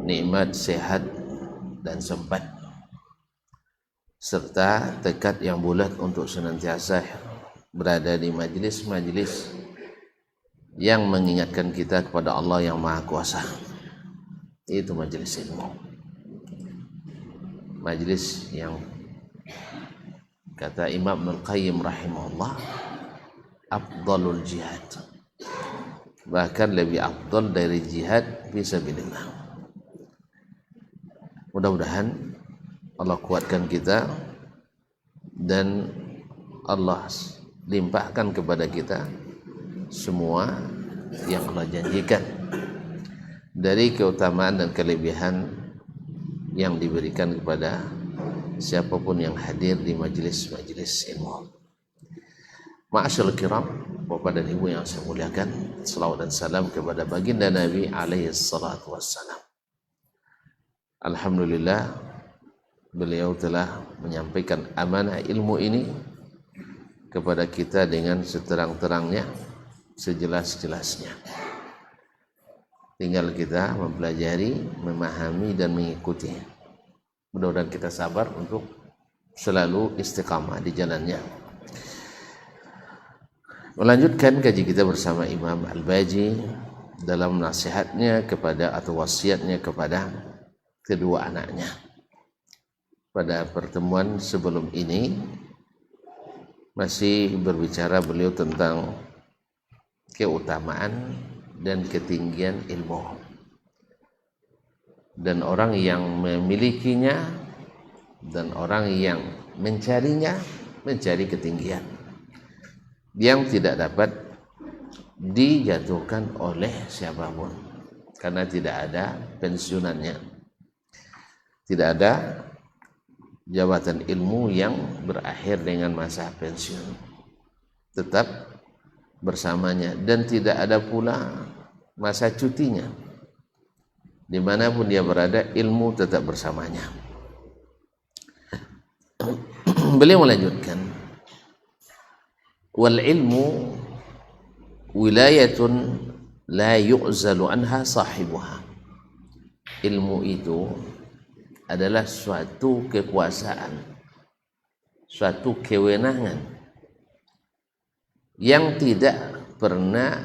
nikmat sehat dan sempat, serta tekad yang bulat untuk senantiasa berada di majlis-majlis yang mengingatkan kita kepada Allah yang Maha Kuasa. Itu majlis ilmu, majlis yang kata Imam Ibnul Qayyim rahimahullah afdalul jihad, bahkan lebih afdal dari jihad fisabilillah. Mudah-mudahan Allah kuatkan kita dan Allah limpahkan kepada kita semua yang Allah janjikan dari keutamaan dan kelebihan yang diberikan kepada siapapun yang hadir di majelis-majelis ilmu. Ma'asyiral kiram, Bapak dan Ibu yang saya muliakan, selawat dan salam kepada baginda Nabi alaihi salatu wassalam. Alhamdulillah, beliau telah menyampaikan amanah ilmu ini kepada kita dengan seterang-terangnya, sejelas-jelasnya. Tinggal kita mempelajari, memahami dan mengikuti. Mudah-mudahan kita sabar untuk selalu istiqamah di jalannya. Melanjutkan kaji kita bersama Imam Al-Baji dalam nasihatnya kepada atau wasiatnya kepada kedua anaknya. Pada pertemuan sebelum ini masih berbicara beliau tentang keutamaan dan ketinggian ilmu, dan orang yang memilikinya dan orang yang mencarinya mencari ketinggian yang tidak dapat dijatuhkan oleh siapapun, karena tidak ada pensiunannya. Tidak ada jabatan ilmu yang berakhir dengan masa pensiun, tetap bersamanya, dan tidak ada pula masa cutinya. Dimanapun dia berada, ilmu tetap bersamanya. Beliau melanjutkan, wal ilmu wilayatun la yu'zalu anha sahibuha. Ilmu itu adalah suatu kekuasaan, suatu kewenangan yang tidak pernah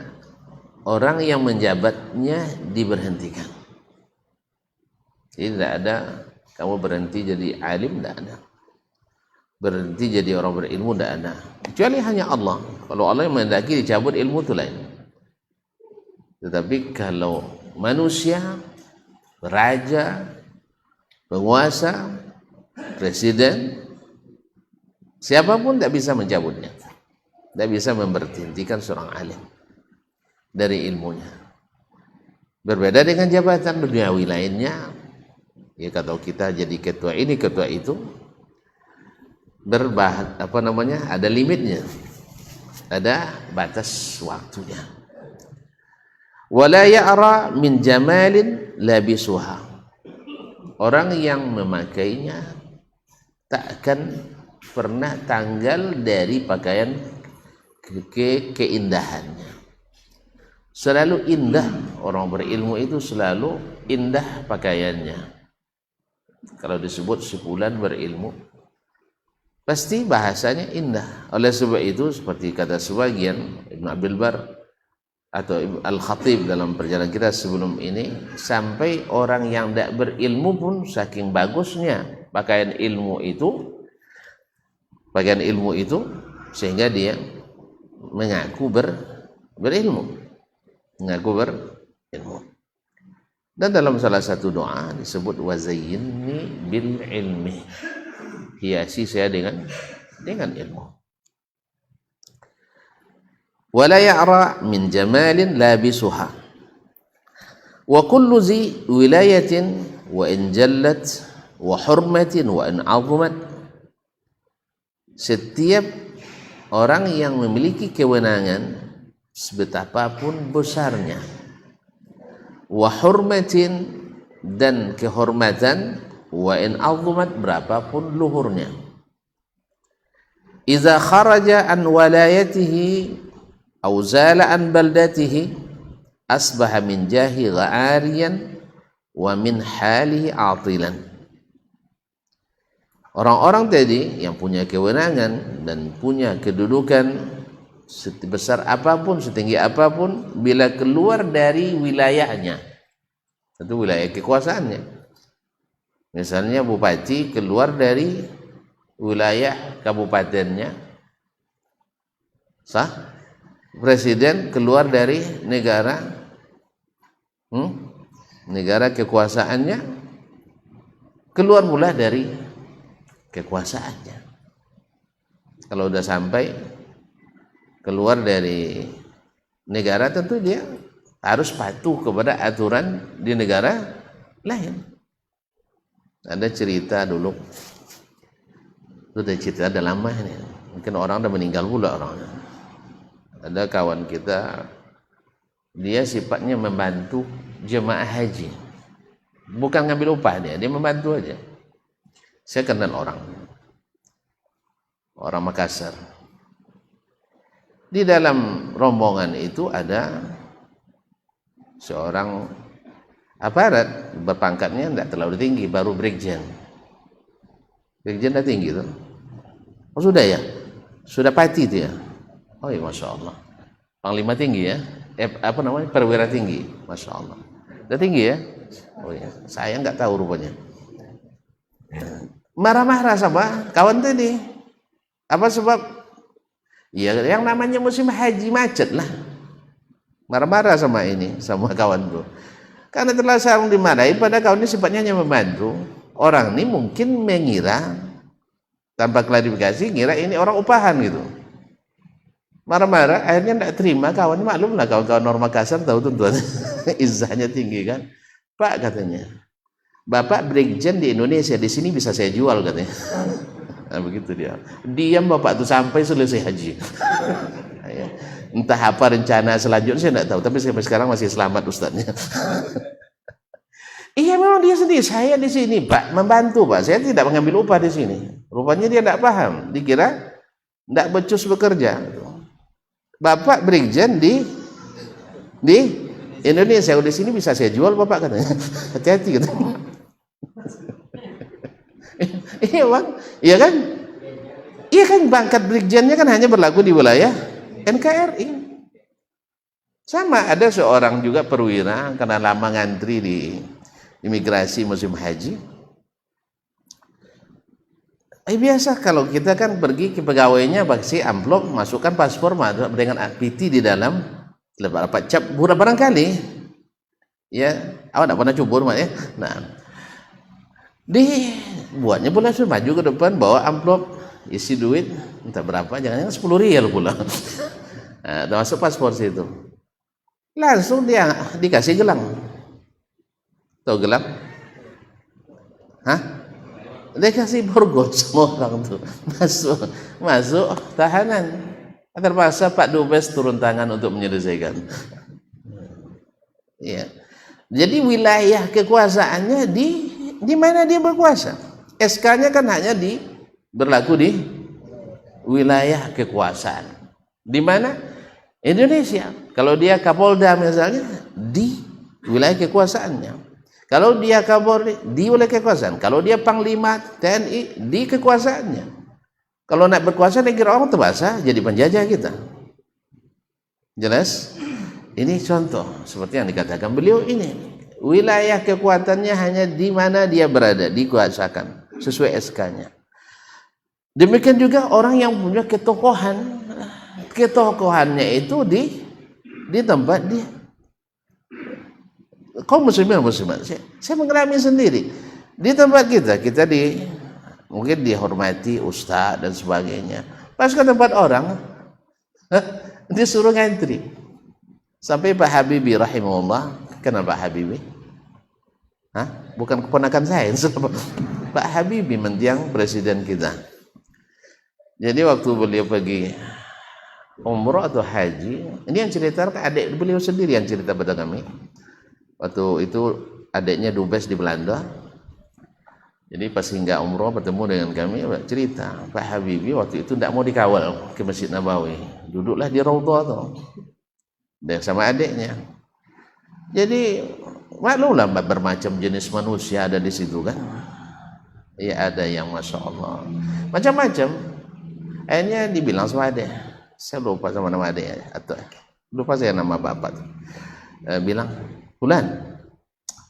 orang yang menjabatnya diberhentikan. Jadi tidak ada kamu berhenti jadi alim, tidak ada. Berhenti jadi orang berilmu, tidak ada. Kecuali hanya Allah. Kalau Allah yang menghendaki dicabut ilmu itu lain. Tetapi kalau manusia, raja, penguasa, presiden, siapapun tidak bisa mencabutnya, tidak bisa memberhentikan seorang alim dari ilmunya. Berbeda dengan jabatan duniawi lainnya, ya kalau kita jadi ketua ini, ketua itu, ada limitnya, ada batas waktunya. Wala ya'ra min jamalin labisuha. Orang yang memakainya tak akan pernah tanggal dari pakaian keindahannya. Selalu indah, orang berilmu itu selalu indah pakaiannya. Kalau disebut sebulan berilmu, pasti bahasanya indah. Oleh sebab itu, seperti kata sebagian Ibn Abdul Bar atau Al-Khatib dalam perjalanan kita sebelum ini, sampai orang yang tidak berilmu pun saking bagusnya pakaian ilmu itu sehingga dia mengaku berilmu. Dan dalam salah satu doa disebut wazayyinni bil ilmi, hiasi saya dengan ilmu. Wala ya'ra min jamalin labisuha wa kullu zi wilayatin wa in jallat wa hurmatin wa in 'azumat. Setiap orang yang memiliki kewenangan sebetapapun besarnya, wa hurmatin dan kehormatan, wa in 'azumat berapapun luhurnya, idza kharaja an walayatihi aw zala an baldatihi asbaha min jahi ghariyan wa min halihi atilan. Orang-orang tadi yang punya kewenangan dan punya kedudukan sebesar apapun, setinggi apapun, bila keluar dari wilayahnya, itu wilayah kekuasaannya. Misalnya bupati keluar dari wilayah kabupatennya, sah. Presiden keluar dari negara negara kekuasaannya, keluar pula dari kekuasaannya. Kalau udah sampai keluar dari negara, tentu dia harus patuh kepada aturan di negara lain. Ada cerita dulu, itu ada cerita, ada lama ini, mungkin orang udah meninggal pula orangnya. Ada kawan kita, dia sifatnya membantu jemaah haji, bukan ngambil upah, dia membantu aja. Saya kenal orang Makassar. Di dalam rombongan itu ada seorang aparat, berpangkatnya tidak terlalu tinggi, baru brigjen. Brigjen dah tinggi tuh. Oh sudah ya? Sudah pati itu ya? Oh iya, Masya Allah. Panglima tinggi ya? Perwira tinggi. Masya Allah. Udah tinggi ya? Oh iya, saya nggak tahu rupanya. Marah-marah sama kawan tadi. Apa sebab? Ya yang namanya musim haji macet lah. Marah-marah sama kawan tuh. Karena telah sarung dimarahi, pada kawan ini sifatnya hanya membantu. Orang ini mungkin mengira, tanpa klarifikasi, ngira ini orang upahan gitu. Marah-marah, akhirnya tidak terima. Kawan ini maklum lah, kawan-kawan orang Makassar tahu tentu izahnya tinggi kan. Pak katanya, Bapak brigjen di Indonesia, di sini bisa saya jual katanya. Nah, begitu dia. Diam Bapak tuh sampai selesai haji. Entah apa rencana selanjutnya saya tidak tahu, tapi sampai sekarang masih selamat ustadznya. Iya memang dia sendiri, saya di sini Pak membantu Pak, saya tidak mengambil upah di sini. Rupanya dia tidak paham, dikira tidak becus bekerja. Bapak brigjen di Indonesia, di sini bisa saya jual Bapak katanya. Hati-hati katanya. Iya bang, iya kan? Iya kan, pangkat brigjennya kan hanya berlaku di wilayah NKRI. Sama ada seorang juga perwira, karena lama ngantri di imigrasi musim haji. Biasa kalau kita kan pergi ke pegawainya, bagi amplop, masukkan paspor dengan PT di dalam, dapat cap barangkali. Ya, awak tidak pernah cubur ya. Nah, dibuatnya pula suruh maju ke depan, bawa amplop, isi duit, entah berapa, jangan-jangan 10 rial pula. Nah, termasuk paspor situ. Langsung dia dikasih gelang. Tahu gelang? Hah? Dia kasih borgol semua orang tuh. Masuk tahanan. Terpaksa Pak Dubes turun tangan untuk menyelesaikan. Ya. Jadi wilayah kekuasaannya di mana dia berkuasa. SK-nya kan hanya berlaku di wilayah kekuasaan. Di mana? Indonesia. Kalau dia Kapolda misalnya, di wilayah kekuasaannya. Kalau dia Kapolri, di wilayah kekuasaan. Kalau dia Panglima TNI, di kekuasaannya. Kalau nak berkuasa, negara orang terpaksa jadi penjajah kita. Jelas? Ini contoh seperti yang dikatakan beliau ini. Wilayah kekuatannya hanya di mana dia berada, dikuasakan sesuai SK-nya. Demikian juga orang yang punya ketokohan, ketokohannya itu di tempat dia. Kaum muslimin muslimat, saya mengalami sendiri di tempat kita mungkin dihormati ustaz dan sebagainya. Pas ke tempat orang, disuruh ngantri. Sampai Pak Habibie rahimahullah, kenal Pak Habibie? Hah? Bukan keponakan saya, Pak Habibie mendiang presiden kita. Jadi waktu beliau pergi umroh atau haji, ini yang cerita adik beliau sendiri yang cerita pada kami. Waktu itu adiknya dubes di Belanda. Jadi pas hingga umroh bertemu dengan kami, cerita Pak Habibie waktu itu tidak mau dikawal ke Masjid Nabawi, duduklah di Raudhah tuh, dan sama adiknya. Jadi maklumlah bermacam jenis manusia ada di situ kan. Ya ada yang masya Allah macam-macam. Akhirnya dibilang sama adek, saya lupa sama nama adek atau lupa saya nama bapak tuh. Bilang, Bulan,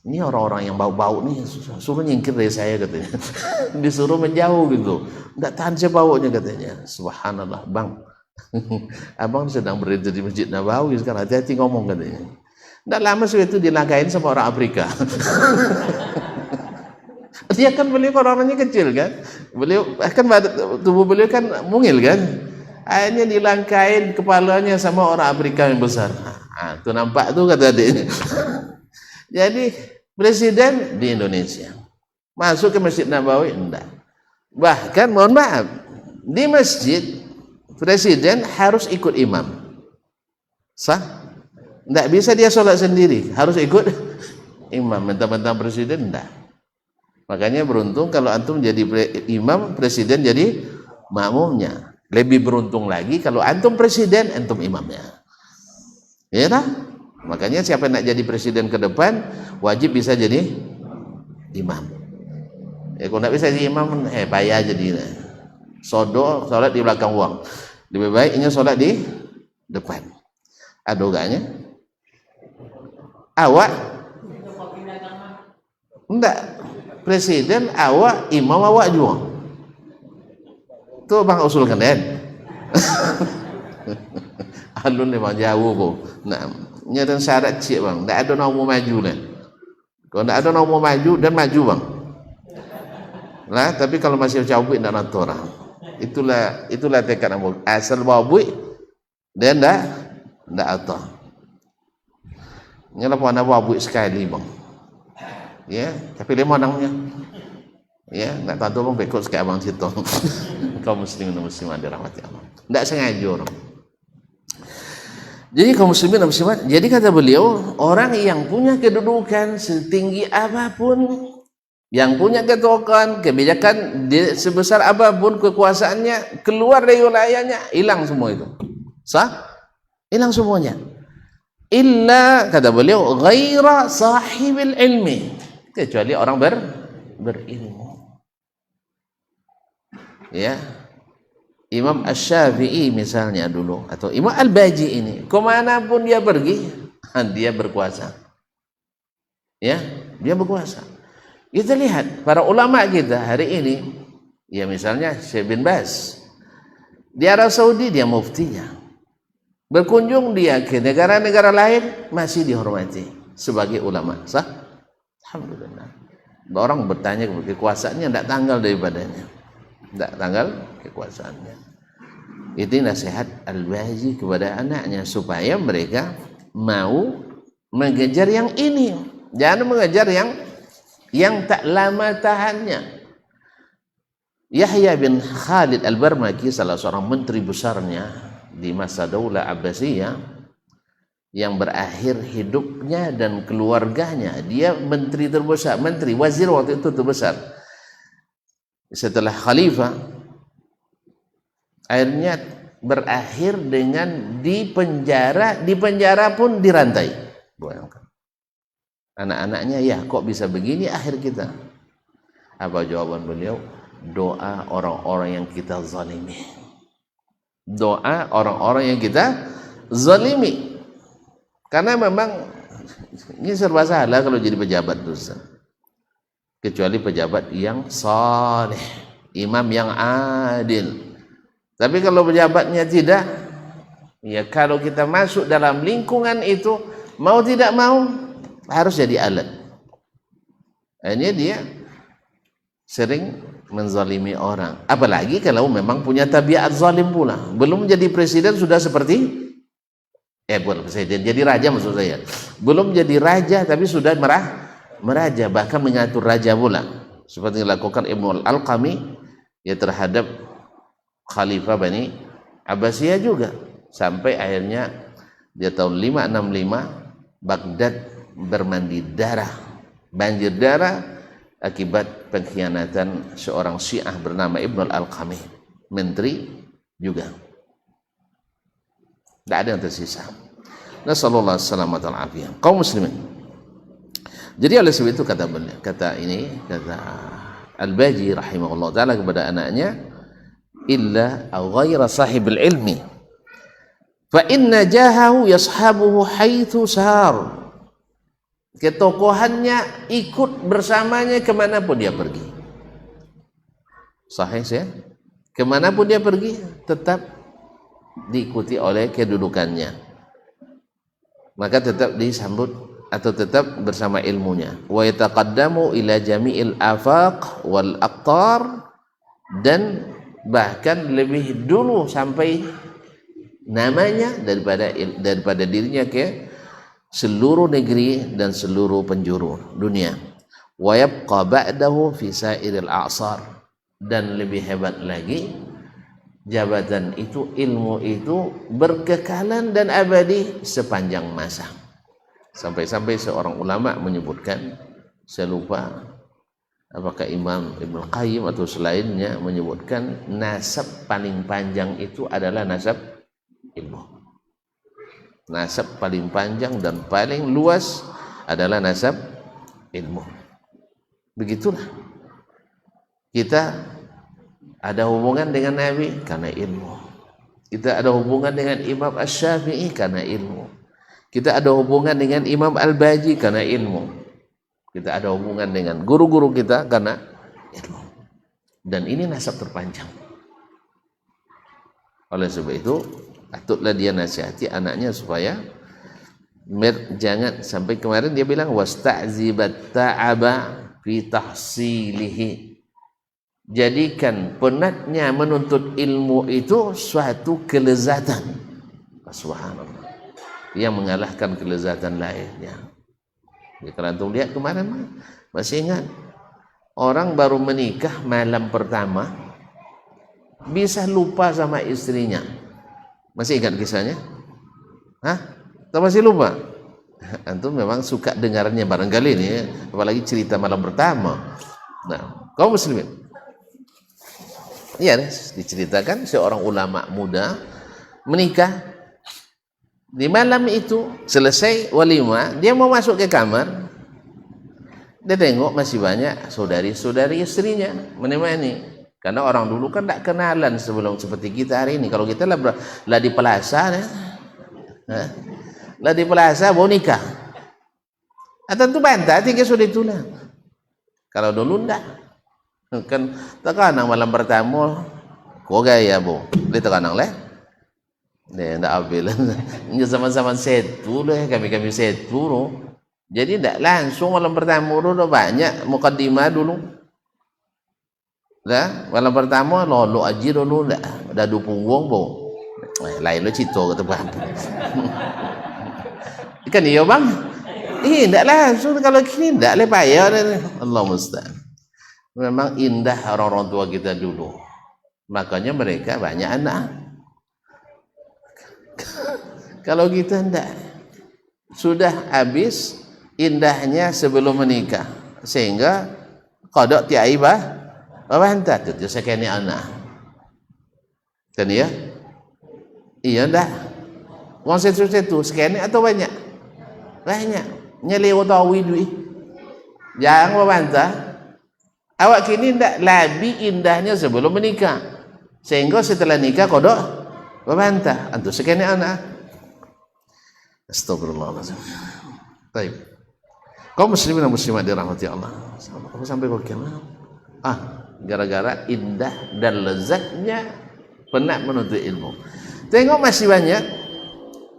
ini orang-orang yang bau-bau nih suruh nyingkir dari saya katanya. Disuruh menjauh gitu, nggak tahan saya baunya katanya. Subhanallah bang, abang sedang berada di Masjid Nabawi sekarang, hati-hati ngomong katanya. Nggak lama setelah itu dilangkain sama orang Afrika. Dia kan beliau orangnya kecil kan, beliau kan tubuh beliau kan mungil kan, akhirnya dilangkain kepalanya sama orang Afrika yang besar. Tuh nampak tuh kata dia. Jadi presiden di Indonesia masuk ke Masjid Nabawi enggak. Bahkan mohon maaf, di masjid presiden harus ikut imam. Sah? Enggak bisa dia sholat sendiri, harus ikut imam. Mentang-mentang presiden enggak. Makanya beruntung kalau antum jadi imam, presiden jadi makmumnya. Lebih beruntung lagi kalau antum presiden, antum imamnya. Ya tak? Makanya siapa yang nak jadi presiden ke depan wajib bisa jadi imam. Kalau nak bisa jadi imam, payah jadi. Sodo, sholat di belakang uang. Lebih baiknya sholat di depan. Adoganya. Awak? Enggak. Presiden awak, imam awak juga. Tuh bang usulkan kan? Alun memang jauh bu. Nah, nyata syarat cik bang. Tak ada nak mau maju lah. Kalau tak ada nak mau maju dan maju bang. Lah, tapi kalau masih jauh tak nak orang. Itulah tekad kamu. Asal bawa buik dan tak atau. Nyala pun nak bawa buik sekali bang. Ya, tapi dia manangnya. Ya, nak tahu bang bekot sekali abang situ. Kaum muslimin dan muslimat dirahmati Allah. Tak sengaja orang. Jadi kaum muslimin dan muslimat, jadi kata beliau, orang yang punya kedudukan setinggi apapun, yang punya ketokohan, kebijakan sebesar apapun kekuasaannya, keluar dari wilayahnya, hilang semua itu. Sah? Hilang semuanya. Illa kata beliau, ghaira sahibil ilmi, kecuali orang berilmu. Ya, Imam Asy-Syafi'i misalnya dulu, atau Imam Al-Baji ini, kemanapun dia pergi, dia berkuasa. Ya, dia berkuasa. Kita lihat para ulama kita hari ini, ya misalnya Syekh bin Baz di Arab Saudi dia muftinya. Berkunjung dia ke negara-negara lain masih dihormati sebagai ulama. Sah? Alhamdulillah. Orang bertanya kekuasaannya tidak tanggal daripadanya. Tidak tanggal kekuasaannya. Itu nasihat Al-Baji kepada anaknya supaya mereka mau mengejar yang ini, jangan mengejar yang tak lama tahannya. Yahya bin Khalid Al-Barmaki, salah seorang menteri besarnya di masa Daulah Abbasiyah, yang berakhir hidupnya dan keluarganya, dia menteri terbesar, menteri wazir waktu itu terbesar. Setelah khalifah, akhirnya berakhir dengan di penjara pun dirantai. Anak-anaknya, ya kok bisa begini akhir kita? Apa jawaban beliau? Doa orang-orang yang kita zalimi. Doa orang-orang yang kita zalimi. Karena memang ini serba salah kalau jadi pejabat dosa. Kecuali pejabat yang saleh, imam yang adil. Tapi kalau pejabatnya tidak, ya kalau kita masuk dalam lingkungan itu, mau tidak mau harus jadi alat. Akhirnya dia sering menzalimi orang. Apalagi kalau memang punya tabiat zalim pula. Belum jadi presiden sudah seperti bukan presiden, jadi raja maksud saya. Belum jadi raja tapi sudah meraja, bahkan mengatur raja pula. Seperti yang dilakukan Ibnu Al-Alqami ya terhadap Khalifah Bani Abbasiyah juga. Sampai akhirnya dia tahun 565 Baghdad bermandi darah, banjir darah akibat pengkhianatan seorang Syiah bernama Ibnu Al-Alqami, menteri juga. Tidak ada yang tersisa. Nasallallahu alaihi wasallam. Kaum muslimin, Jadi oleh sebab itu kata Al-Baji rahimahullah taala kepada anaknya, illa ghaira sahibil ilmi fa inna jahahu yashabuhu haitsu sar. Ketokohannya ikut bersamanya kemanapun dia pergi. Sahih ya? Kemanapun dia pergi tetap diikuti oleh kedudukannya, maka tetap disambut atau tetap bersama ilmunya. Wa yataqaddamu ila jami'il afaq wal aqtar, dan bahkan lebih dulu sampai namanya daripada dirinya ke seluruh negeri dan seluruh penjuru dunia. Wa yabqa ba'dahu fi sa'iril a'sar, dan lebih hebat lagi jabatan itu, ilmu itu berkekalan dan abadi sepanjang masa. Sampai-sampai seorang ulama menyebutkan, saya lupa apakah Imam Ibnu Qayyim atau selainnya, menyebutkan nasab paling panjang itu adalah nasab ilmu. Nasab paling panjang dan paling luas adalah nasab ilmu. Begitulah kita ada hubungan dengan Nabi karena ilmu. Kita ada hubungan dengan Imam Asy-Syafi'i karena ilmu. Kita ada hubungan dengan Imam Al-Baji karena ilmu. Kita ada hubungan dengan guru-guru kita karena ilmu. Dan ini nasab terpanjang. Oleh sebab itu, patutlah dia nasihati anaknya supaya jangan sampai, kemarin dia bilang wasta'zibat ta'aba fi tahsilihi. Jadikan penatnya menuntut ilmu itu suatu kelezatan. Subhanallah. Yang mengalahkan kelezatan lainnya. Kalau antum lihat kemarin, masih ingat orang baru menikah malam pertama bisa lupa sama istrinya. Masih ingat kisahnya? Hah? Atau masih lupa? Antum memang suka dengarnya barangkali ini, apalagi cerita malam pertama. Nah, kaum muslimin, iya, diceritakan seorang ulama muda menikah. Di malam itu selesai walimah, dia mau masuk ke kamar, dia tengok masih banyak saudari-saudari istrinya menemani. Karena orang dulu kan tak kenalan sebelum seperti kita hari ini. Kalau kita lah di plaza, lah di plaza mau nikah, atau tu bantah tiga sudah itulah. Kalau dulu ndak, kan terkanang malam pertama, kau gaya bo, dia terkanang leh, dia ndak ambil, ini sama-sama setu lah, kami setu loh. Jadi ndak langsung malam pertama dulu banyak mukaddimah dulu. Dah malam pertama lo aji dulu dah du punggung bo, lain lo cito kata bang. Ikan iya bang, ndak langsung kalau kini ndak le payah. Allah musta'an. Memang indah orang-orang tua kita dulu, makanya mereka banyak anak. Kalau kita ndak, sudah habis indahnya sebelum menikah, sehingga kodok tiaibah bantah tu sekali anak. Kan ya? Iya ndak. Wong setu sekali atau banyak? Banyak. Nyelew tawi duit. Jangan membantah. Awak kini ndak lebih indahnya sebelum menikah, sehingga setelah nikah kodok membantah. Antu sekali anak. Astagfirullahaladzim. Baik. Kaum muslimin dan muslimat dirahmati Allah. Sampai kok gara-gara indah dan lezatnya penat menuntut ilmu. Tengok masih banyak.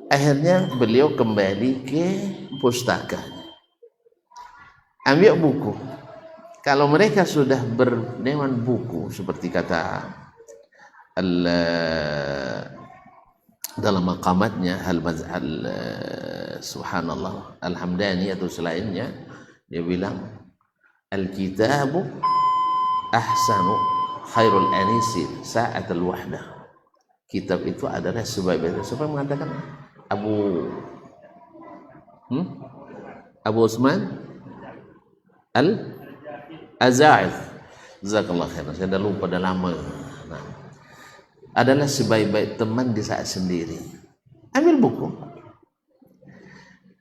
Akhirnya beliau kembali ke pustaka, ambil buku. Kalau mereka sudah berdewan buku, seperti kata dalam maqamatnya subhanallah al-Hamdani atau selainnya, dia bilang al-kitabu ahsanu khairul anisi sa'atul wahdah. Kitab itu adalah sebaik-baik. Siapa yang mengatakan? Abu Usman Al-Aza'if. Jazakallah khair. Saya dah lupa, dah lama. Nah, adalah sebaik-baik teman di saat sendiri. Ambil buku.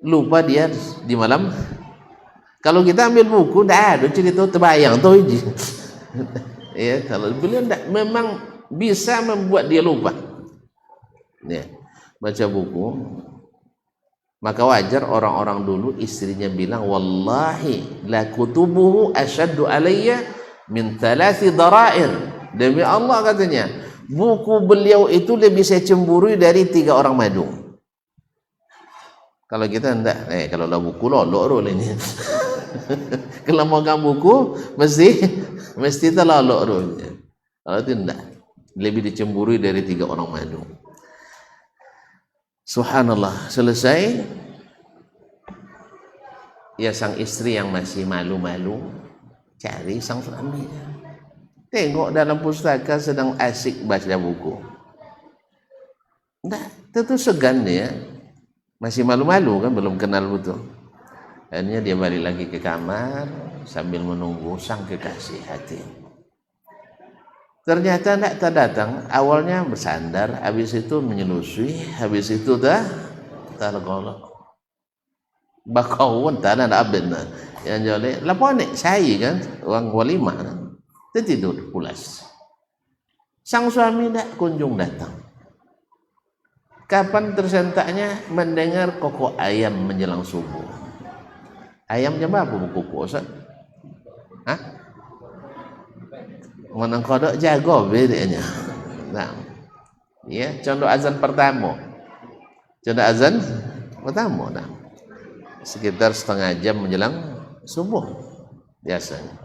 Lupa dia di malam Kalau kita ambil buku, tidak ada cerita terbayang tuh ini. Ya, kalau beliau tidak, memang bisa membuat dia lupa. Ya, baca buku, maka wajar orang-orang dulu istrinya bilang, wallahi la kutubuhu asyaddu alayya min thalathi dara'ir. Demi Allah katanya, buku beliau itu lebih saya cemburui dari 3 orang madu. Kalau kita enggak, kalau lah buku lolok rol ini. Kalau mau buku mesti terlolok rol. Kalau itu enggak, lebih dicemburui dari 3 orang madu. Subhanallah, selesai. Ya, sang istri yang masih malu-malu cari sang suami. Tengok dalam pustaka sedang asik baca buku. Enggak, tentu segan dia. Masih malu-malu kan, belum kenal betul. Akhirnya dia balik lagi ke kamar sambil menunggu sang kekasih hati. Ternyata tidak datang. Awalnya bersandar, habis itu menyelusui, habis itu dah tergolok. Bakawan tanah ada abdena. Yang jole, lapor nek saya kan, orang walimah. Dia tidur pulas. Sang suami tidak kunjung datang. Kapan tersentaknya? Mendengar kokok ayam menjelang subuh. Ayam jam berapa berkokok, Ustaz? Hah? Mana kodok jago bedanya. Nah, ya, contoh azan pertama. Contoh azan pertama, nah. Sekitar setengah jam menjelang subuh biasanya.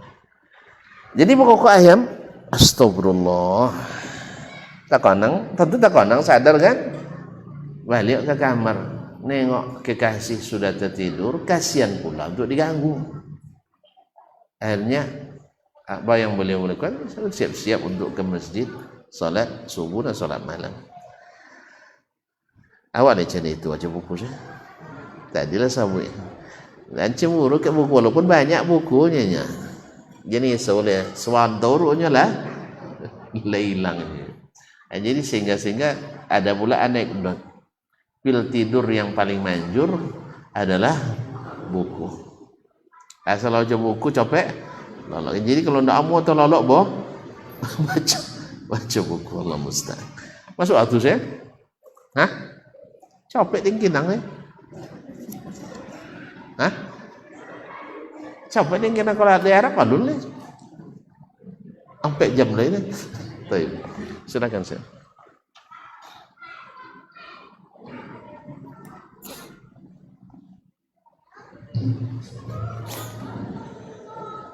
Jadi berkokok ayam, astagfirullah. Tak konang, tentu tak konang sadar kan? Balik ke kamar, nengok kekasih sudah tertidur, kasihan pula untuk diganggu. Akhirnya apa yang beliau lakukan? Siap-siap untuk ke masjid, salat subuh dan salat malam. Awak baca itu aja buku saya. Tadilah sabui. Dan cemburu ke buku walaupun banyak bukunya. Jadi soalnya swantorunya lah hilang. Jadi sehingga ada pula anekdot. Pil tidur yang paling manjur adalah buku. Asal aja buku copek lolok. Jadi kalau ndak amu atau lolok boh baca buku, Allah musta'an. Masuk atuh saya? Hah? Copek tinggi nang Hah? Copek tinggi nang kalau ada Arab padul nih. Sampai jam lain. Baik. Silakan saya.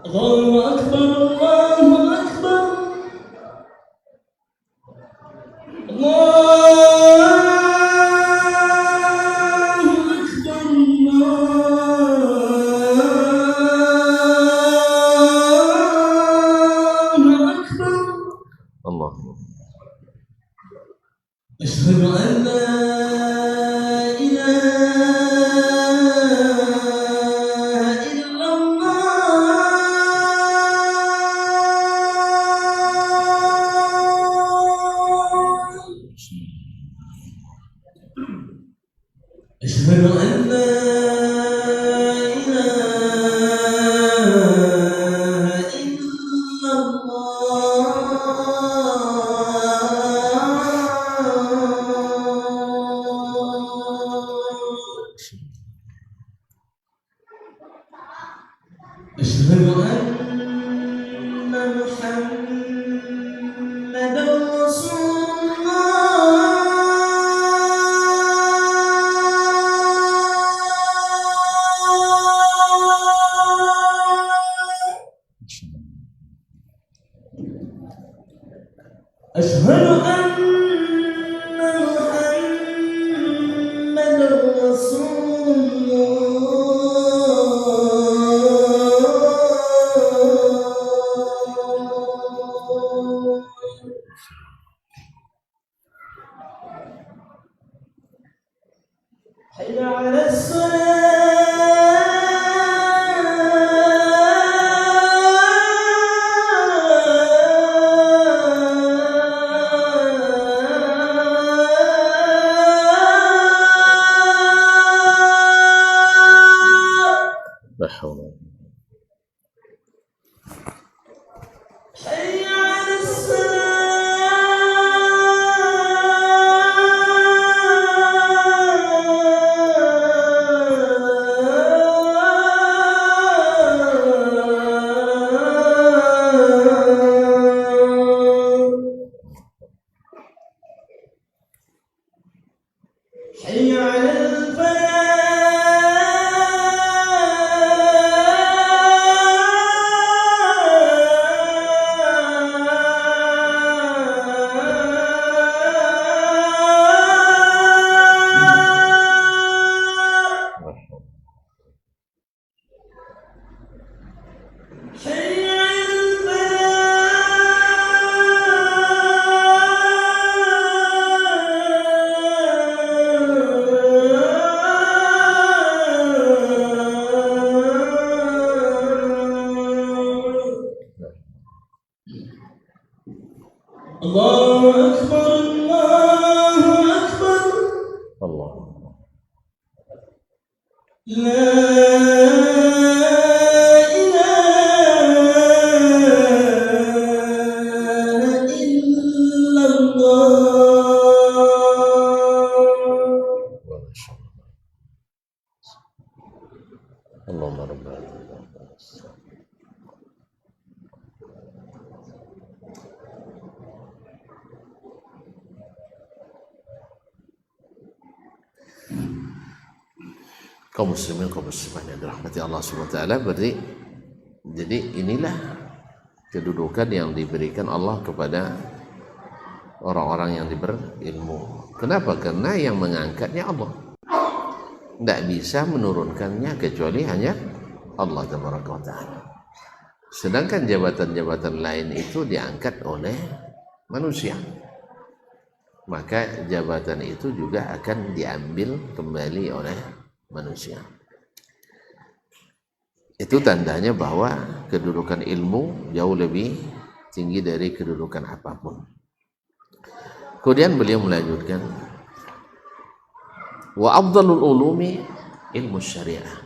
Allahu Akbar, Allahu Akbar, Allahu Akbar, Allahu Akbar. Allah. Asyhadu an la أشهد أن لا إله إلا الله أشهد أن محمدا رسول أشهد أن محمدا رسول الله حي على الصلاة حي على الصلاة حي على الفلاح حي على الفلاح الله أكبر الله أكبر Allah. لا إله إلا الله Allahumma rabbana kaum muslimin kaum muslimat yang dirahmati Allah Subhanahu wa taala. Berarti jadi inilah kedudukan yang diberikan Allah kepada orang-orang yang berilmu. Kenapa? Karena yang mengangkatnya Allah. Tidak bisa menurunkannya kecuali hanya Allah Tabaraka wa taala. Sedangkan jabatan-jabatan lain itu diangkat oleh manusia. Maka jabatan itu juga akan diambil kembali oleh manusia. Itu tandanya bahwa kedudukan ilmu jauh lebih tinggi dari kedudukan apapun. Kemudian beliau melanjutkan, wa afdalul ulumi ilmu syariah.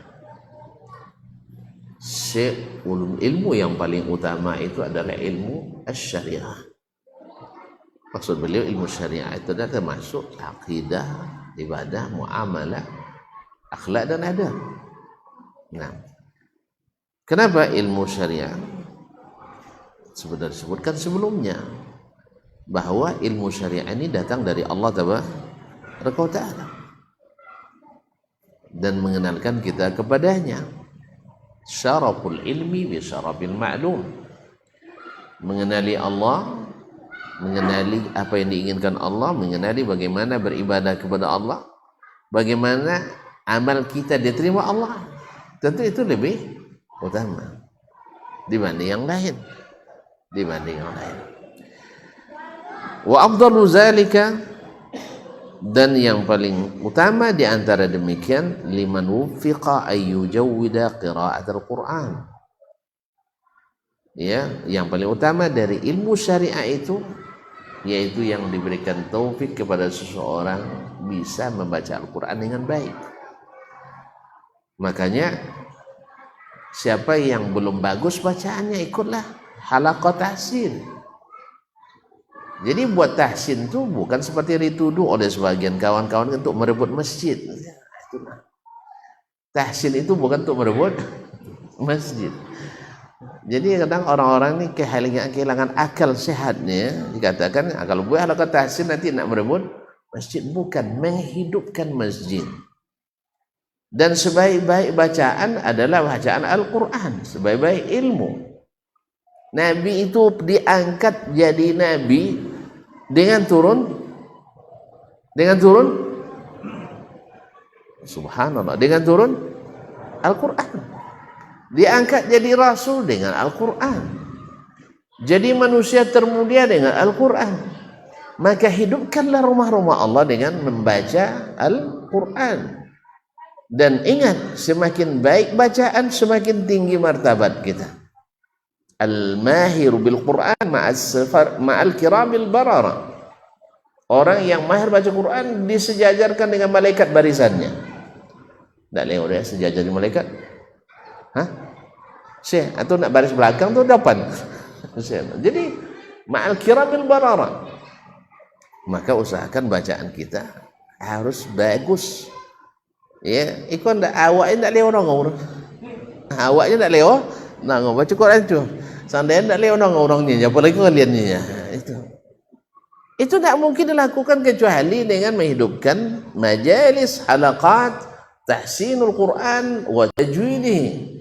Ilmu yang paling utama itu adalah ilmu syariah. Maksud beliau ilmu syariah itu adalah termasuk akidah, ibadah, muamalah, akhlak dan adab. Nah, kenapa ilmu syariah? Sudah disebutkan sebelumnya bahwa ilmu syariah ini datang dari Allah Tabaraka wa taala dan mengenalkan kita kepadanya. Syaraful ilmi bi syarafil ma'lum. Mengenali Allah, mengenali apa yang diinginkan Allah, mengenali bagaimana beribadah kepada Allah, bagaimana amal kita diterima Allah. Tentu itu lebih utama dibanding yang lain. Wa afdalu zalika, dan yang paling utama di antara demikian, liman wuffiqa ayyujawwida qira'atul Qur'an. Ya, yang paling utama dari ilmu syariah itu yaitu yang diberikan taufik kepada seseorang bisa membaca Al-Qur'an dengan baik. Makanya siapa yang belum bagus bacaannya, ikutlah halaqah tahsin. Jadi buat tahsin itu bukan seperti dituduh oleh sebagian kawan-kawan untuk merebut masjid. Tahsin itu bukan untuk merebut masjid. Jadi kadang orang-orang ini kehilangan akal sehatnya, dikatakan kalau buat halaqah tahsin nanti nak merebut masjid. Bukan, menghidupkan masjid. Dan sebaik-baik bacaan adalah bacaan Al-Quran, sebaik-baik ilmu. Nabi itu diangkat jadi nabi dengan turun subhanallah, dengan turun Al-Quran. Diangkat jadi rasul dengan Al-Quran. Jadi manusia termulia dengan Al-Quran. Maka hidupkanlah rumah-rumah Allah dengan membaca Al-Quran. Dan ingat, semakin baik bacaan, semakin tinggi martabat kita. Al-mahiru bil Quran ma'al kiramil barara. Orang yang mahir baca Quran disejajarkan dengan malaikat barisannya. Tak lewat ya sejajar di malaikat? Hah? Syekh, atau nak baris belakang tu depan. Jadi ma'al kiramil barara. Maka usahakan bacaan kita harus bagus. Ya, ikon ndak awaknya ndak lewat orang. Awaknya ndak lewat, nang baca Quran tu. Seandainya ndak lewat orang-orangnya, apalagi kaliannya. Itu tidak mungkin dilakukan kecuali dengan menghidupkan majalis, halaqat, tahsinul Quran wa tajwidih.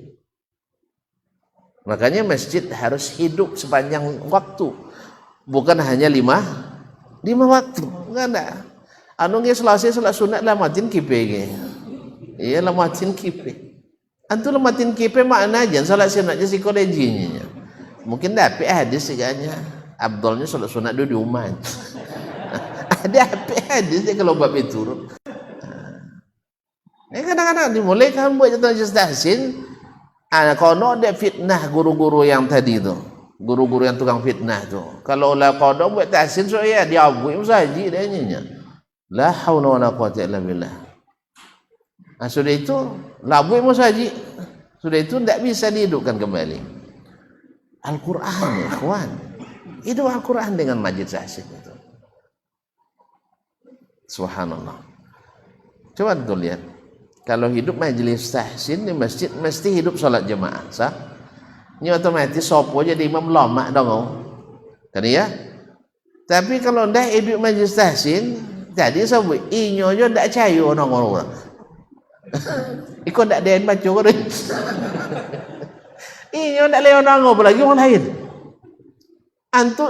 Makanya masjid harus hidup sepanjang waktu, bukan hanya lima waktu. Enggak ada. Anu ge Selasa salat sunat lamatin kipe ge. Iya lamatin kipe. Antu lamatin kipe makna aja salat sunat je psikologinya. Mungkin dapat hadis seganya. Abdulnya salat sunat di rumah. Ada apa hadis kalau bab itu. Kadang-kadang dimulai kan buat jatuh tahsin. Kono ada fitnah guru-guru yang tadi tu, guru-guru yang tukang fitnah tu. Kalau lah kono buat tahsin so ya dia abuin saji dia nyinya. La haula wala quwwata illa billah. Sudah itu labuin saji. Sudah itu tidak bisa dihidupkan kembali. Al-Quran ya ikhwan. Itu Al-Quran dengan majid tahsin itu. Subhanallah. Coba tuh lihat. Kalau hidup majelis tahsin di masjid mesti hidup salat jemaah, sah? Ini otomatis sopo jadi imam lama dong, kan ya? Tapi kalau ndak hidup majelis tahsin, jadi sabu inyo jo ndak cayo orang. Ikut ndak den baca ko. Inyo ndak leo nang apalagi orang lain. Antu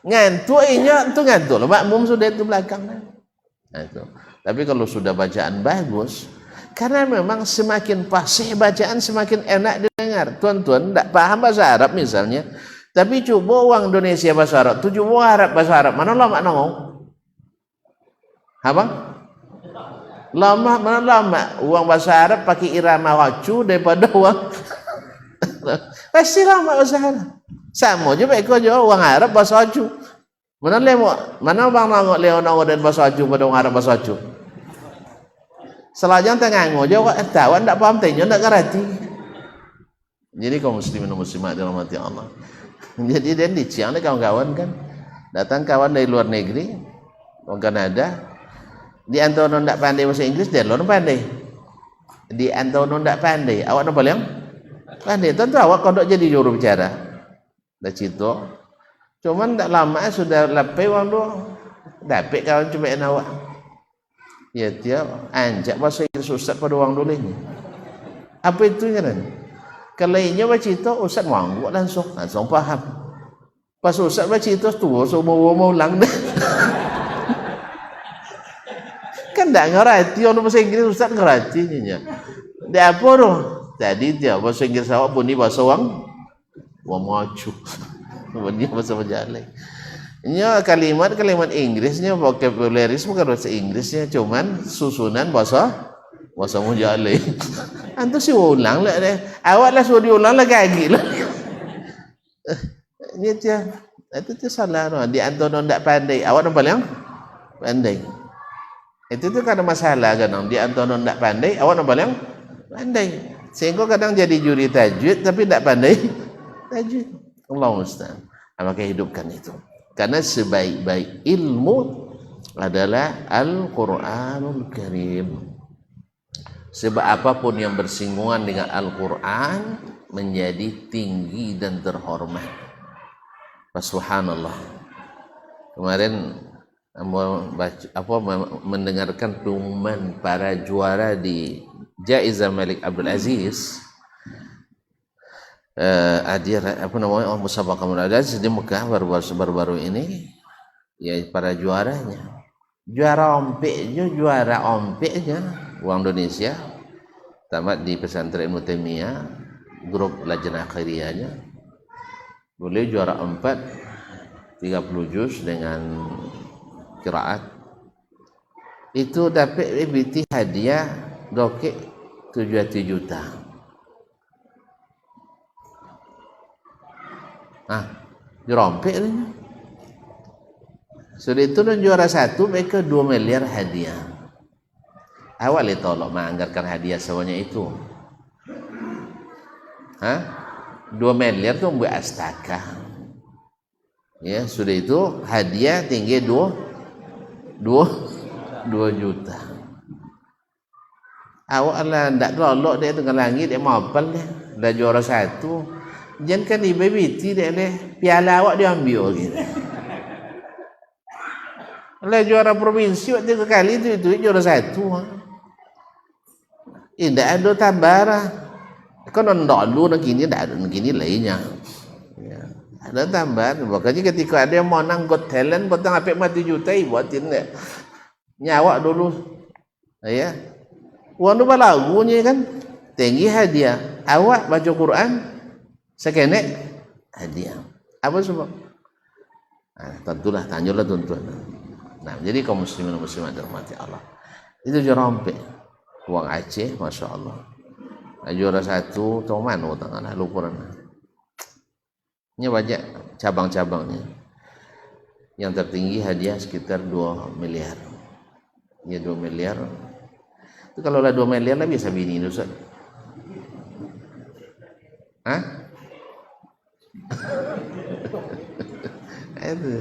ngantuk inyo antu ngantuk, makmum sudah itu belakang. Nah, itu. Tapi kalau sudah bacaan bagus, karena memang semakin fasih bacaan semakin enak didengar. Tuan-tuan tidak paham bahasa Arab misalnya, tapi coba orang Indonesia bahasa Arab, tu coba Arab bahasa Arab, mana lama nongol? Apa? Lama mana lama? Uang bahasa Arab pakai irama wacu daripada uang pasti lama bahasa Arab. Sama juga ikut juga uang Arab bahasa wacu. Mana bang nongol Leonardo dan bahasa wacu pada uang Arab bahasa wacu? Selajang tengah ngojo kok tawan ndak paham tenyo ndak ngerti. Jadi kaum muslimin dan muslimat dirahmati Allah. Jadi dan diciang deh kawan-kawan kan. Datang kawan dari luar negeri, orang Kanada. Di antono ndak pandai bahasa Inggris, dia luar pandai. Di antono ndak pandai, awak napa yang pandai. Tentu awak kodok jadi juru bicara. Dah cito. Cuman ndak lama sudah lepai wang do. Dapat kawan cobain awak. Ya dia anjak bahasa Inggris Ustaz pada orang dulu ini. Apa itu kan? Kalau ini baca itu Ustaz manggut langsung paham. Pas Ustaz baca itu tu so mau ulang dah. Kan tak ngerti orang bahasa Inggris Ustaz ngerti nya. Dia apa tu? Tadi dia bahasa Inggris awak bunyi bahasa wang maju. Bunyi bahasa Majalai. Ini kalimat Inggrisnya vocabularies bukan bahasa Inggrisnya, cuman susunan bahasa Majalai. Antu si ulang lah deh. Awak lah suruh diulang lah lagi lah. Ini dia, itu dia salah no. Di antono ndak pandai. Awak nampak yang pandai. Itu tu kadang masalah kan. Di antono ndak pandai. Awak nampak yang pandai. Sehingga kadang jadi juri tajwid tapi ndak pandai tajwid. Allah musta'an. Maka hidupkan itu. Karena sebaik-baik ilmu adalah Al-Quranul Karim. Sebab apapun yang bersinggungan dengan Al-Quran menjadi tinggi dan terhormat. Subhanallah. Kemarin mendengarkan pengumuman para juara di Jaizah Malik Abdul Aziz. Hadir musabaqah Aziz di Mekah baru-baru ini, ya para juaranya juara ompeknya uang Indonesia tamat di pesantren Ibnu Taimiyah grup lajnah akhiriyahnya boleh juara 4 30 juz dengan qiraat itu dapat BT hadiah dokek 7 juta. Dirompek ni. Sudah itu dan juara 1 mereka 2 miliar hadiah. Awal tolong menganggarkan hadiah semuanya itu. 2 miliar tuh buat astaka. Ya, sudah itu hadiah tinggi 2 juta. Awak lah ndak lolok dia dengan langit dia mapal dia. Dah juara 1. Jangan kan di BBT dia leh piala awak dia ambil gitu. Lah juara provinsi waktu 3 kali itu juara 1. Tidak ada tambara. Kan ndak dulu nak kini ndak ada kini lainnya. Ya. Ada tambahan. Makanya ketika ada yang mau nang Got Talent potong apik mati juta buatin dia. Nyawa dulu. Ya. Uang tu lagunya kan tinggi hadiah. Awak baca Quran sekenek hadiah. Apa sebab? Tentulah tanyalah tuan-tuan. Nah, jadi kaum muslimin dan muslimat dirahmati Allah. Itu jerompe. Uang Aceh, masya Allah. Juara 1 tahu mana tangan lupa. Ini banyak cabang-cabangnya. Yang tertinggi hadiah sekitar 2 miliar. Ya 2 miliar. Itu kalau lah 2 miliar lah bisa bini Ustaz. Hah? Itu.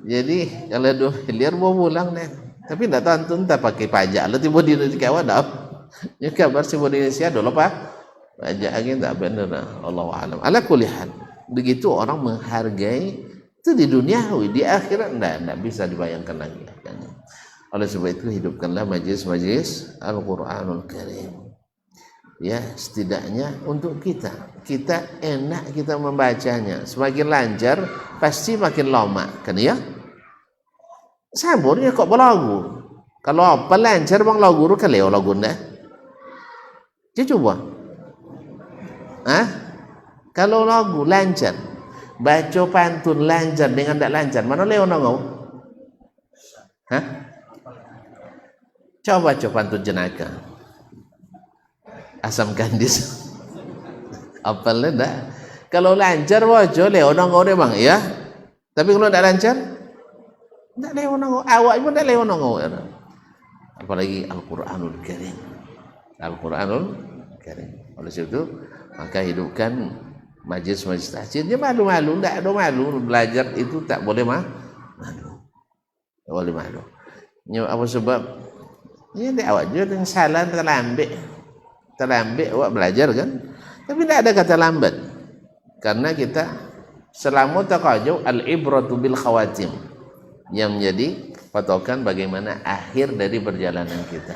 Jadi kalau 2 miliar mau pulang deh. Tapi enggak tahu entah pakai pajak lah tiba di Indonesia kawan dah. Ya kabar si Indonesia dulu apa? Pajak lagi enggak benar. Allahu a'lam. Ala kulli hal. Begitu orang menghargai itu di dunia, di akhirat enggak bisa dibayangkan lagi. Oleh sebab itu hidupkanlah majlis-majlis Al-Qur'anul Karim. Ya, setidaknya untuk kita enak kita membacanya. Semakin lancar pasti makin lama, kan ya? Saburnya kok berlagu. Kalau apa lancar bang lagu ru kaleo lagu ndak. Dia coba. Kalau lagu lancar, baca pantun lancar dengan tidak lancar, mana leo nangau? Coba baca pantun jenaka. Asam kandis. Apa leda? Kalau lancar baca leo nangau deh bang, ya. Tapi kalau tidak lancar, tidak leo nangau. Awak pun tidak leo nangau. Apalagi Al-Qur'anul Karim. Al-Qur'anul Karim. Oleh sebab itu maka hidupkan majlis-majlis tahsin. Dia malu-malu, tidak ada malu belajar itu tak boleh malu. Tak boleh malu. Ini apa sebab? Ini dia awak juga dengan salah terlambat awak belajar kan? Tapi tidak ada kata lambat. Karena kita selama taqajau al-ibratu bil khawatim yang menjadi patokan bagaimana akhir dari perjalanan kita.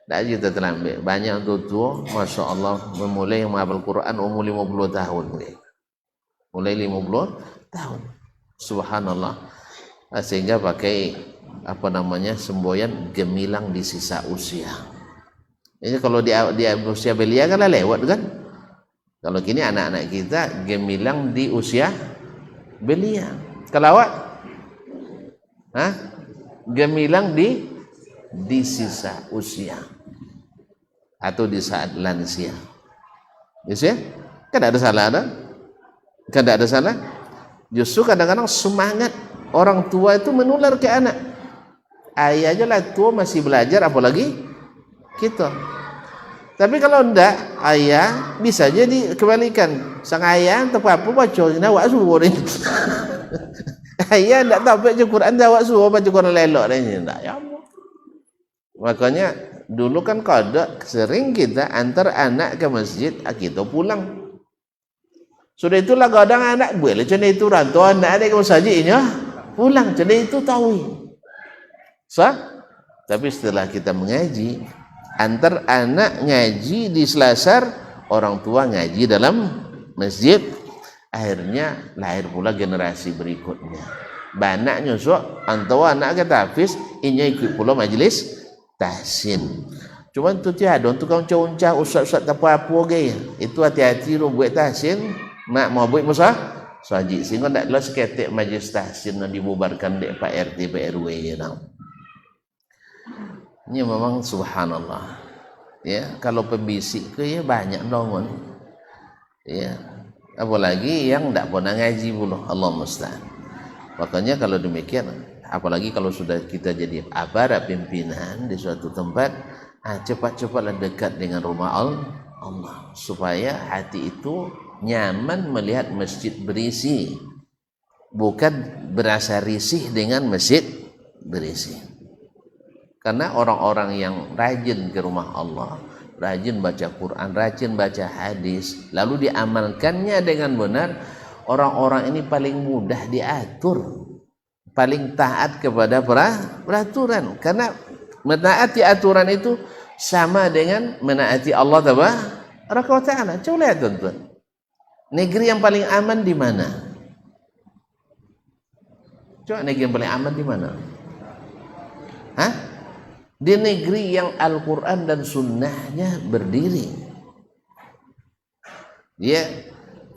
Tak kita terlambat. Banyak tua, masya Allah, memulai menghafal Quran umur 50 tahun. Mulai 50 tahun. Subhanallah. Sehingga pakai semboyan gemilang di sisa usia. Ini kalau di usia belia kan lewat kan. Kalau kini anak-anak kita gemilang di usia belia. Kalau awak, gemilang di sisa usia atau di saat lansia. Yes, ya? Kan ada salah ada? Kan ada salah? Justru kadang-kadang semangat orang tua itu menular ke anak. Ayah aja lah tua masih belajar, apalagi kita. Tapi kalau enggak, ayah bisa jadi kebalikan. Sang ayah entah apa baca awak suruh ni. Ayah enggak tahu baca Quran, awak suruh baca Quran lelok ni. Enggak ya. Makanya dulu kan kodok sering kita antar anak ke masjid, kita pulang. Sudah itulah kadang anak boleh macam itu rantau anak ke masjidnya pulang, jadi itu tahu. Tapi setelah kita mengaji, antar anak ngaji di Selasar, orang tua ngaji dalam masjid, akhirnya lahir pula generasi berikutnya. Banyak nyusuk antara anak kata Hafiz, ini ikut pula majlis tahsin. Cuma tu tiada untuk kau unca ustaz-ustaz apa-apa gaya. Itu hati-hati lu buat tahsin, nak mau buat masa saji sehingga ndak lah seketik majlis tahsin yang dibubarkan dek Pak RT Pak RW ya. Ini memang subhanallah. Ya, kalau pembisik ke ya banyak dongon. Ya, apalagi yang ndak pernah ngaji pula, Allah musta'an. Makanya kalau demikian, apalagi kalau sudah kita jadi aparat pimpinan di suatu tempat, cepat-cepatlah dekat dengan rumah Allah supaya hati itu nyaman melihat masjid berisi, bukan berasa risih dengan masjid berisi. Karena orang-orang yang rajin ke rumah Allah, rajin baca Quran, rajin baca hadis, lalu diamalkannya dengan benar, orang-orang ini paling mudah diatur, paling taat kepada peraturan. Karena menaati aturan itu sama dengan menaati Allah Tabaraka wa Ta'ala. Coba lihat tuan-tuan, negeri yang paling aman di mana? Coba negeri yang paling aman di mana? Hah? Di negeri yang Al-Quran dan Sunnahnya berdiri. Dia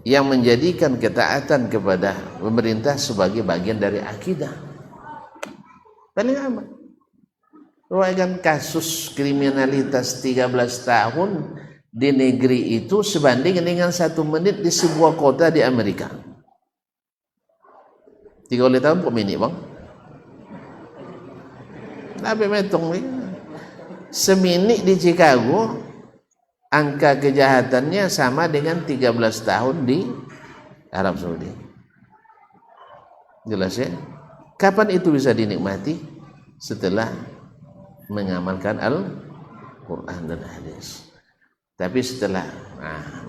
yang menjadikan ketaatan kepada pemerintah sebagai bagian dari akidah. Paling aman. Ruangkan kasus kriminalitas 13 tahun di negeri itu sebanding dengan 1 menit di sebuah kota di Amerika. 30 tahun kok mini bang? Tapi metong nih, seminit di Chicago angka kejahatannya sama dengan 13 tahun di Arab Saudi. Jelas ya? Kapan itu bisa dinikmati? Setelah mengamalkan Al-Quran dan hadis. Tapi setelah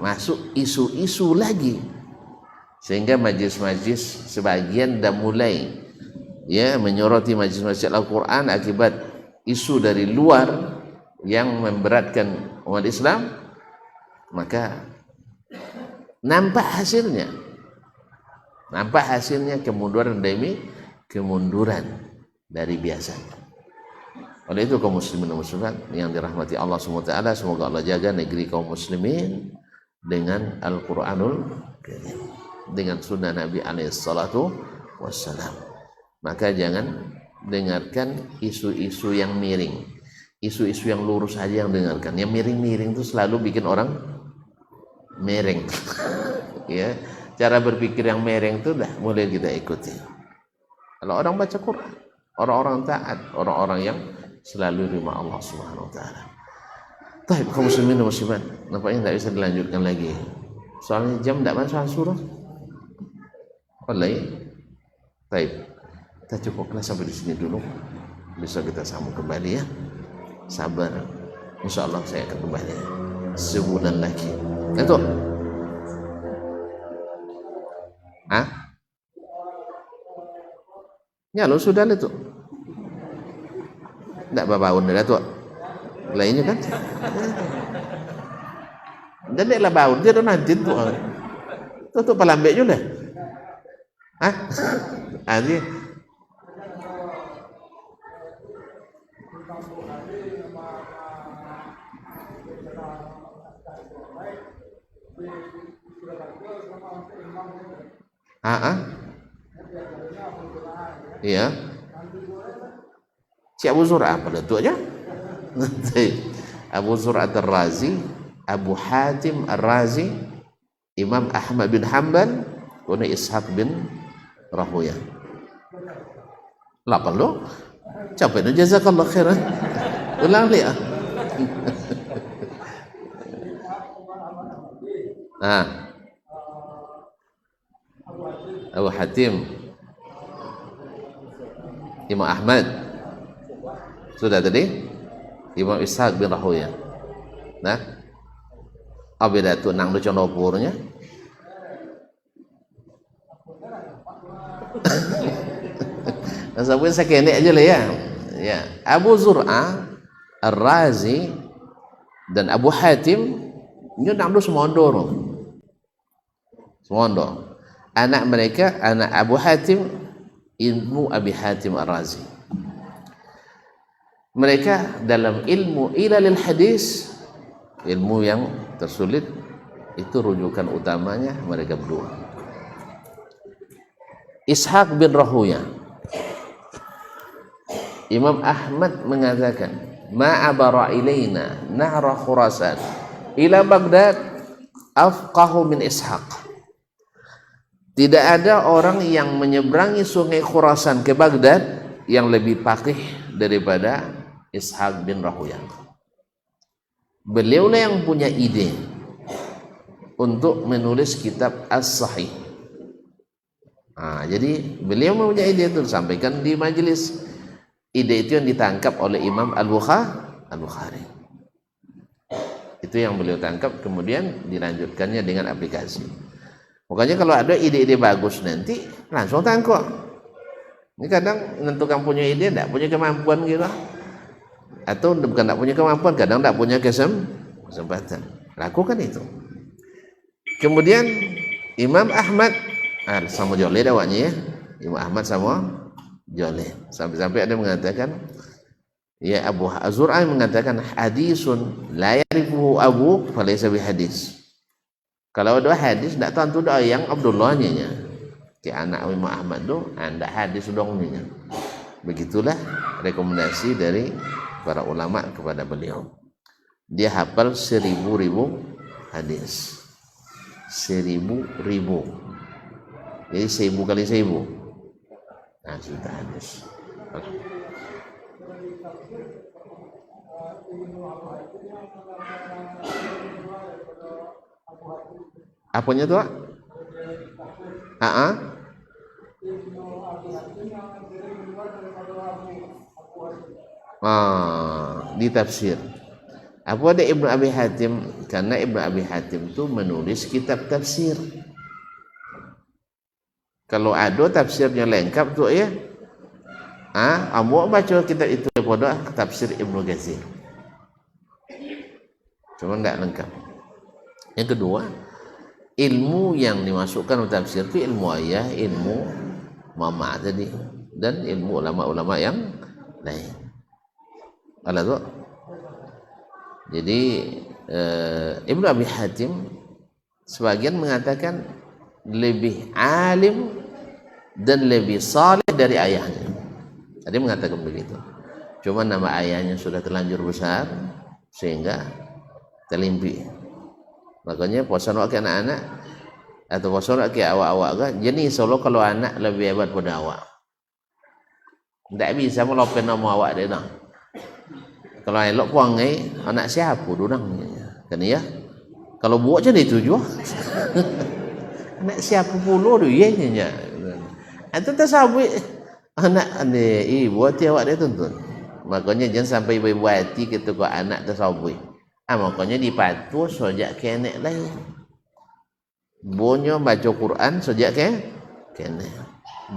masuk isu-isu lagi, sehingga majlis-majlis sebagian dah mulai menyoroti majlis-majlis Al-Quran akibat isu dari luar yang memberatkan umat Islam, maka nampak hasilnya kemunduran demi kemunduran dari biasanya. Oleh itu kaum muslimin dan muslimat yang dirahmati Allah SWT, semoga Allah jaga negeri kaum muslimin dengan Al-Quranul Karim, dengan sunnah Nabi SAW. Maka jangan dengarkan isu-isu yang miring, isu-isu yang lurus aja yang dengarkan. Yang miring-miring itu selalu bikin orang mereng. Ya, cara berpikir yang mereng itu dah boleh kita ikuti. Kalau orang baca Quran, orang-orang taat, orang-orang yang selalu terima Allah Subhanahu wa taala. Baik, kaum muslimin dan muslimat, nampaknya tidak bisa dilanjutkan lagi. Soalnya jam tidak masuk surah. Wallahi. Baik. Kita cukuplah sampai di sini dulu. Besok kita sambung kembali ya. Sabar. Insyaallah saya akan kembali sebulan lagi. Itu. Ya lo sudah itu. Tidak babaun dah tu. Lainnya kan. Dan dia lah baun dia dah nanti tu. Tu pelambek juga. Dia iya. Si Abu Zur'ah pada tu aja. Abu Zur'ah Ar-Razi, Abu Hatim Ar-Razi, Imam Ahmad bin Hanbal, kemudian Ishaq bin Rahuyah. Lapan lo? Capek tu, jazakallah khairan. Ulang lihat. Abu Hatim, Imam Ahmad sudah tadi, Imam Ishaq bin Rahuyah. Nah, abeda tu nang lucon dapurnya. Sampai saya kene aja lah ya. Ya, Abu Zur'ah Ar-Razi dan Abu Hatim ini nang lu semondo. Semondo. Anak mereka, anak Abu Hatim, ilmu Abi Hatim Ar-Razi. Mereka dalam ilmu ilalil hadis, ilmu yang tersulit, itu rujukan utamanya mereka berdua. Ishaq bin Rahuyah, Imam Ahmad mengatakan, ma'abara ilaina nahra Khurasan ila Baghdad afqahu min Ishaq. Tidak ada orang yang menyeberangi sungai Khurasan ke Baghdad yang lebih faqih daripada Ishaq bin Rahuyah. Beliaulah yang punya ide untuk menulis kitab As-Sahih. Jadi beliau mempunyai ide itu disampaikan di majelis. Ide itu yang ditangkap oleh Imam Al-Bukhari. Itu yang beliau tangkap, kemudian dilanjutkannya dengan aplikasi. Makanya kalau ada ide-ide bagus nanti langsung tangkap. Ini kadang menentukan punya ide, tidak punya kemampuan gitu. Atau bukan tidak punya kemampuan, kadang tidak punya kesempatan. Lakukan itu. Kemudian Imam Ahmad sama Joleh dawanya ya. Imam Ahmad sama Joleh. Sampai-sampai ada mengatakan, ya Abu Zur'ah mengatakan hadisun la yarifuhu Abu falaysa bihadis. Kalau ada hadis tidak tentu dah yang Abdullahnya. Kayak anak Imam Ahmad tu anda hadis dongnya. Begitulah rekomendasi dari para ulama kepada beliau. Dia hafal 1000 hadis. 1000. Jadi 1000 kali 1000. Nah, juta hadis. Apanya tuh? Di tafsir. Apa ada Ibnu Abi Hatim? Karena Ibnu Abi Hatim itu menulis kitab tafsir. Kalau ada tafsirnya lengkap tuh ya. Ambo baca kitab itu pada tafsir Ibnu Katsir. Cuma enggak lengkap. Yang kedua, ilmu yang dimasukkan ke tafsir itu ilmu ayah, ilmu mama tadi, dan ilmu ulama-ulama yang lain. Alah tuh. Jadi Ibnu Abi Hatim sebagian mengatakan lebih alim dan lebih saleh dari ayahnya. Tadi mengatakan begitu. Cuma nama ayahnya sudah terlanjur besar sehingga terlimpi. Makanya posan wakil anak-anak atau posan wakil awak-awak kan, jadi insyaAllah kalau anak lebih hebat pada awak. Tak bisa melopen nama awak dia dah. Kalau elok puangai anak siapa dorang kan ya. Kalau buat jadi itu juga. Anak siapa pula dia nya. Itu tersabut anak ane buat dia awak dia tuntun. Makanya jangan sampai ibu hati kita kau anak tersabut. Makanya dipatuh sejak kenek lain. Bonyo baca Quran sejak kenek.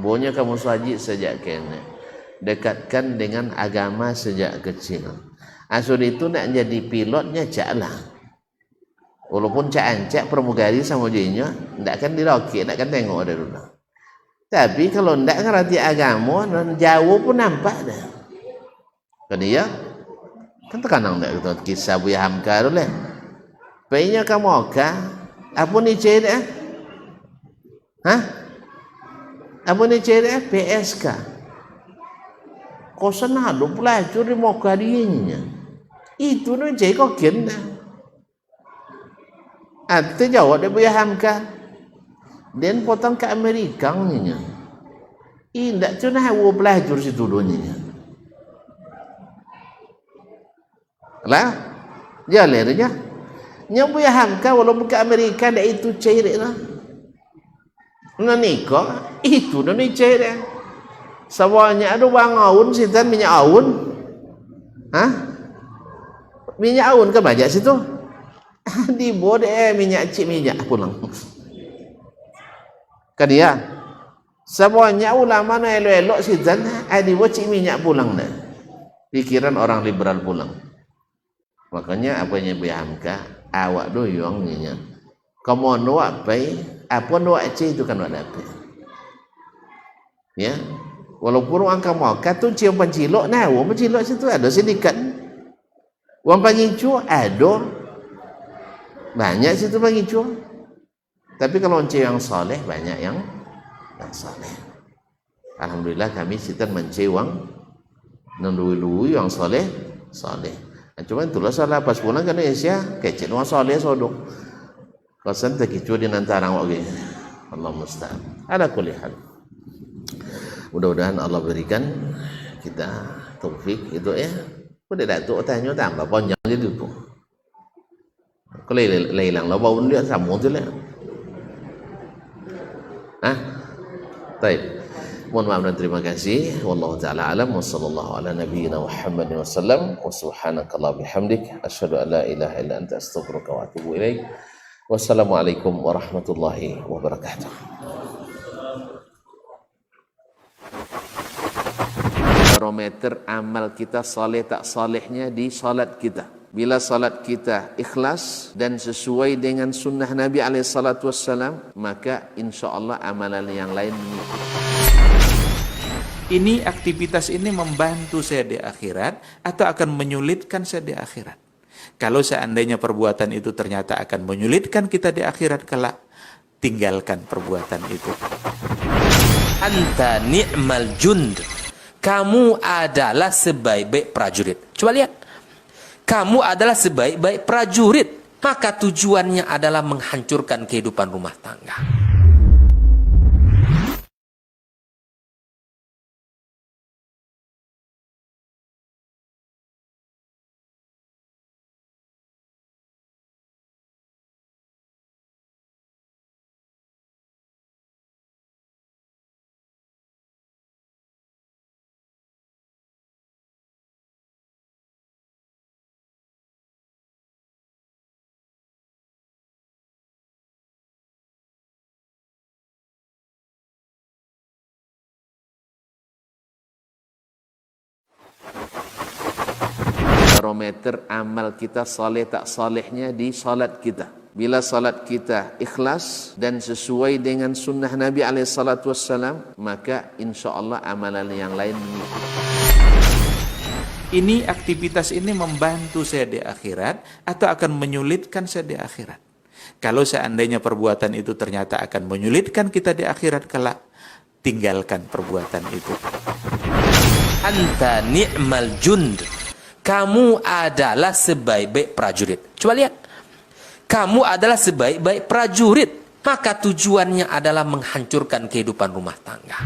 Bonyo kamu sajid sejak kenek. Dekatkan dengan agama sejak kecil. Asal itu nak jadi pilotnya caklah. Walaupun cak pramugari sama jinya, ndak akan dirokit, ndak akan tengok ada dulu. Tapi kalau ndak ngerti agama, jauh pun nampak dah. Kan dia kan terkanang ndak gitu kisah Buya Hamka dulu. Painya kamu ka, apa ni cerita? Apa ni cerita? PSK. Kau senang lu belajar di muka dia. Itu ni cek kau kena. Ate jawab dia Buya Hamka. Dan potong ke Amerika nya. Indak cuna hawa belajar situ dunia. Lah, jalan aja. Nya Buya Hamka walaupun ke Amerika dah itu ciri lah. Nikah itu dah ni ciri. Sawanya ada bang aun sitan minyak aun. Minyak aun ke banyak situ. Di bode minyak pulang. Kan dia. Sawanya ulama na elok-elok sitan adi bo minyak pulang dah. Pikiran orang liberal pulang. Makanya apanya Buya Hamka awak doyong nya. Kamu nuak pai apa nuak itu kan ada apa. Ya. Walaupun orang kamu kata cium pancilok nah, orang pancilok situ ada sindikat. Orang pangicu ada banyak situ pangicu. Tapi kalau orang yang soleh banyak yang soleh. Alhamdulillah kami situ mencewang nandui yang soleh. Cuma itulah salah pas pulang kan Indonesia kecil orang soleh sodok. Kosan tak kicu di antara orang. Allah musta'an. Ala kulli hal. Mudah-mudahan Allah berikan kita taufik itu ya. Udah datuk tanya tambah panjang jadi tu. có lầy lặng lo bau dia sambung tu lah. Baik. Mohon maaf dan terima kasih. Wallahu taala alam wa sallallahu ala nabiyyina Muhammadin wasallam wa subhanakallah bihamdik asyhadu an la ilaha illa anta astaghfiruka wa atubu ilaik. Wassalamualaikum warahmatullahi wabarakatuh. Barometer amal kita saleh tak salehnya di salat kita. Bila salat kita ikhlas dan sesuai dengan sunnah Nabi SAW, maka insya Allah amalan yang lain mengikuti. Ini aktivitas ini membantu saya di akhirat atau akan menyulitkan saya di akhirat. Kalau seandainya perbuatan itu ternyata akan menyulitkan kita di akhirat kelak, tinggalkan perbuatan itu. Anta ni'mal jund. Kamu adalah sebaik-baik prajurit. Coba lihat. Kamu adalah sebaik-baik prajurit. Maka tujuannya adalah menghancurkan kehidupan rumah tangga. Barometer amal kita saleh tak salehnya di salat kita. Bila salat kita ikhlas dan sesuai dengan sunnah Nabi SAW, maka insya Allah amalan yang lain mengikuti. Ini aktivitas ini membantu saya di akhirat atau akan menyulitkan saya di akhirat. Kalau seandainya perbuatan itu ternyata akan menyulitkan kita di akhirat kelak, tinggalkan perbuatan itu. Anta ni'mal jund. Kamu adalah sebaik-baik prajurit. Coba lihat. Kamu adalah sebaik-baik prajurit. Maka tujuannya adalah menghancurkan kehidupan rumah tangga.